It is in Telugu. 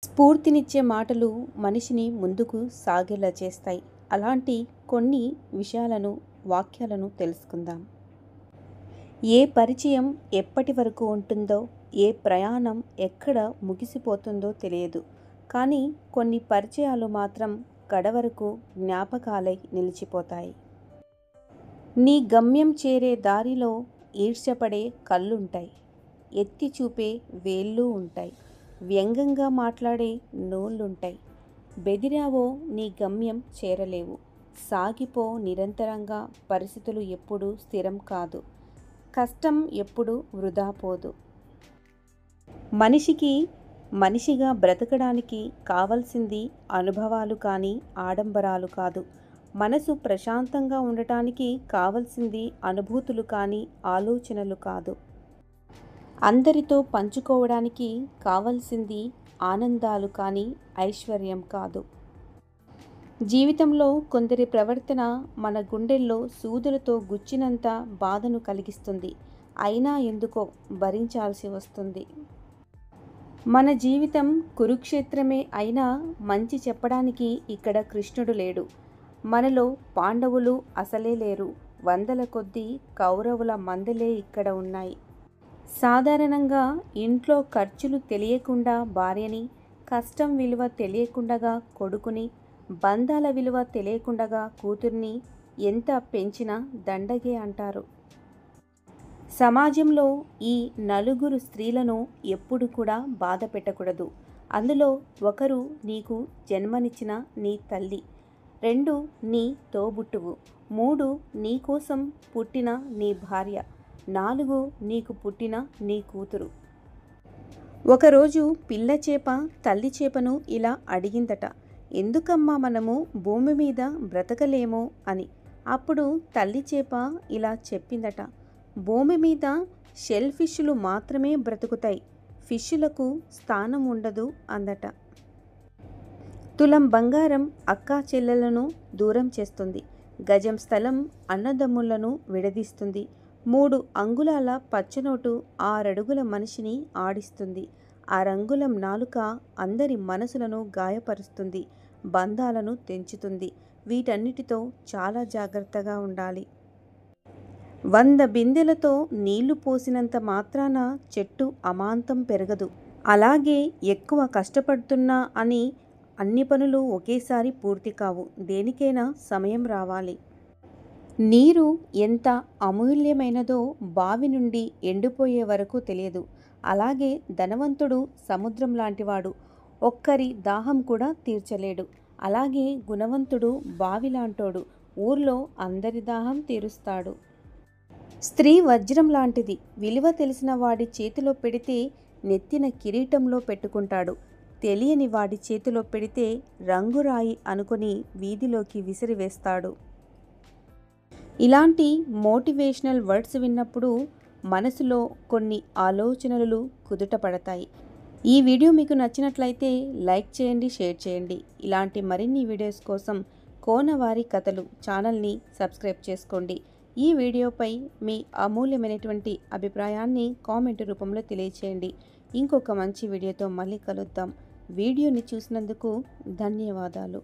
స్ఫూర్తినిచ్చే మాటలు మనిషిని ముందుకు సాగేలా చేస్తాయి. అలాంటి కొన్ని విషయాలను, వాక్యాలను తెలుసుకుందాం. ఏ పరిచయం ఎప్పటి వరకు ఉంటుందో, ఏ ప్రయాణం ఎక్కడ ముగిసిపోతుందో తెలియదు. కానీ కొన్ని పరిచయాలు మాత్రం కడవరకు జ్ఞాపకాలై నిలిచిపోతాయి. నీ గమ్యం చేరే దారిలో ఈర్ష్యపడే కళ్ళుంటాయి. ఎత్తి చూపే వేళ్ళు ఉంటాయి. వ్యంగ్యంగా మాట్లాడే నోళ్ళుంటాయి. బెదిరావో నీ గమ్యం చేరలేవు. సాగిపో నిరంతరంగా. పరిస్థితులు ఎప్పుడూ స్థిరం కాదు. కష్టం ఎప్పుడూ వృధా పోదు. మనిషికి మనిషిగా బ్రతకడానికి కావలసింది అనుభవాలు కానీ ఆడంబరాలు కాదు. మనసు ప్రశాంతంగా ఉండటానికి కావలసింది అనుభూతులు కానీ ఆలోచనలు కాదు. అందరితో పంచుకోవడానికి కావలసింది ఆనందాలు కానీ ఐశ్వర్యం కాదు. జీవితంలో కొందరి ప్రవర్తన మన గుండెల్లో సూదులతో గుచ్చినంత బాధను కలిగిస్తుంది. అయినా ఎందుకో భరించాల్సి వస్తుంది. మన జీవితం కురుక్షేత్రమే అయినా మంచి చెప్పడానికి ఇక్కడ కృష్ణుడు లేడు. మనలో పాండవులు అసలే లేరు. వందల కొద్దీ కౌరవుల మందలే ఇక్కడ ఉన్నాయి. సాధారణంగా ఇంట్లో ఖర్చులు తెలియకుండా భార్యని, కష్టం విలువ తెలియకుండా కొడుకుని, బంధాల విలువ తెలియకుండా కూతుర్ని ఎంత పెంచినా దండగే అంటారు. సమాజంలో ఈ నలుగురు స్త్రీలను ఎప్పుడు కూడా బాధ పెట్టకూడదు. అందులో ఒకరు నీకు జన్మనిచ్చిన నీ తల్లి, 2 నీ తోబుట్టువు, 3 నీ కోసం పుట్టిన నీ భార్య, 4 నీకు పుట్టిన నీ కూతురు. ఒకరోజు పిల్ల చేప తల్లి చేపను ఇలా అడిగిందట, ఎందుకమ్మా మనము భూమి మీద బ్రతకలేమో అని. అప్పుడు తల్లి చేప ఇలా చెప్పిందట, భూమి మీద షెల్ ఫిష్లు మాత్రమే బ్రతుకుతాయి, ఫిష్లకు స్థానం ఉండదు అందట. తులం బంగారం అక్కా చెల్లెలను దూరం చేస్తుంది. గజం స్థలం అన్నదమ్ములను విడదీస్తుంది. 3 అంగుళాల పచ్చనోటు 6 అడుగుల మనిషిని ఆడిస్తుంది. 6 అంగుళం నాలుక అందరి మనసులను గాయపరుస్తుంది, బంధాలను తెంచుతుంది. వీటన్నిటితో చాలా జాగ్రత్తగా ఉండాలి. 100 బిందెలతో నీళ్లు పోసినంత మాత్రాన చెట్టు అమాంతం పెరగదు. అలాగే ఎక్కువ కష్టపడుతున్నా అని అన్ని పనులు ఒకేసారి పూర్తి కావు. దేనికైనా సమయం రావాలి. నీరు ఎంత అమూల్యమైనదో బావి నుండి ఎండిపోయే వరకు తెలియదు. అలాగే ధనవంతుడు సముద్రం లాంటివాడు, ఒక్కరి దాహం కూడా తీర్చలేడు. అలాగే గుణవంతుడు బావి లాంటోడు, ఊర్లో అందరి దాహం తీరుస్తాడు. స్త్రీ వజ్రం లాంటిది, విలువ తెలిసిన వాడి చేతిలో పెడితే నెత్తిన కిరీటంలో పెట్టుకుంటాడు. తెలియని వాడి చేతిలో పెడితే రంగురాయి అనుకొని వీధిలోకి విసిరివేస్తాడు. ఇలాంటి మోటివేషనల్ వర్డ్స్ విన్నప్పుడు మనసులో కొన్ని ఆలోచనలు కుదుట పడతాయి. ఈ వీడియో మీకు నచ్చినట్లయితే లైక్ చేయండి, షేర్ చేయండి. ఇలాంటి మరిన్ని వీడియోస్ కోసం కోనవారి కథలు ఛానల్ని సబ్స్క్రైబ్ చేసుకోండి. ఈ వీడియోపై మీ అమూల్యమైనటువంటి అభిప్రాయాన్ని కామెంట్ రూపంలో తెలియచేయండి. ఇంకొక మంచి వీడియోతో మళ్ళీ కలుద్దాం. వీడియోని చూసినందుకు ధన్యవాదాలు.